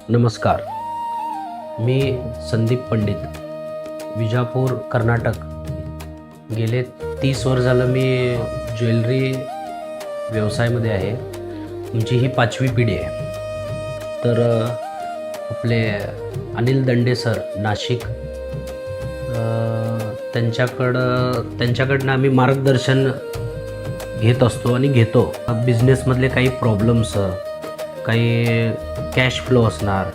नमस्कार. मी संदीप पंडित, विजापूर, कर्नाटक. गेले 30 वर्ष झालं मी ज्वेलरी व्यवसायामध्ये आहे. तुमची ही 5वी पिढी आहे. तर आपले अनिल दंडे सर नाशिक, त्यांच्याकडनं आम्ही मार्गदर्शन घेत असतो आणि घेतो. बिझनेसमधले काही प्रॉब्लेम्स, काही कॅश फ्लो असणार,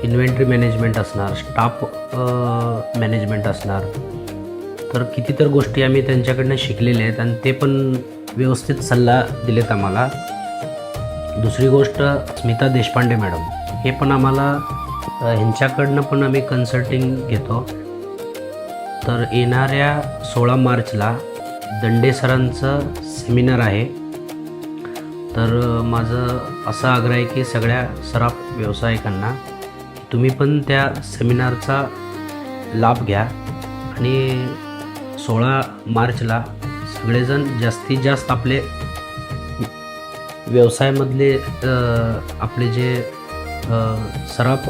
इन्व्हेंटरी मॅनेजमेंट असणार, स्टाफ मॅनेजमेंट असणार, तर कितीतर गोष्टी आम्ही त्यांच्याकडनं शिकलेल्या आहेत आणि ते पण व्यवस्थित सल्ला दिलेत आम्हाला. दुसरी गोष्ट, स्मिता देशपांडे मॅडम, हे पण आम्हाला ह्यांच्याकडनं पण आम्ही कन्सल्टिंग घेतो. तर येणाऱ्या 16 मार्चला दंडे सरांचं सेमिनार आहे. तर माझं असा आग्रह आहे की सगळ्या सराफ व्यावसायिकांना तुम्ही पण त्या सेमिनारचा लाभ घ्या आणि 16 मार्चला सगळेजण जास्तीत जास्त आपले व्यवसायामधले आपले जे सराफ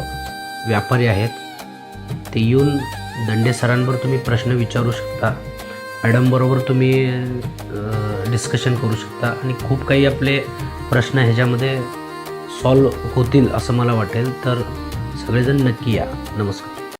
व्यापारी आहेत ते येऊन दंडे सरांवर तुम्ही प्रश्न विचारू शकता. मॅडमबरोबर तुम्ही डिस्कशन करू शकता आणि खूप काही आपले प्रश्न ह्याच्यामध्ये सॉल्व होतील असं मला वाटेल. तर सगळेजण नक्की या. नमस्कार.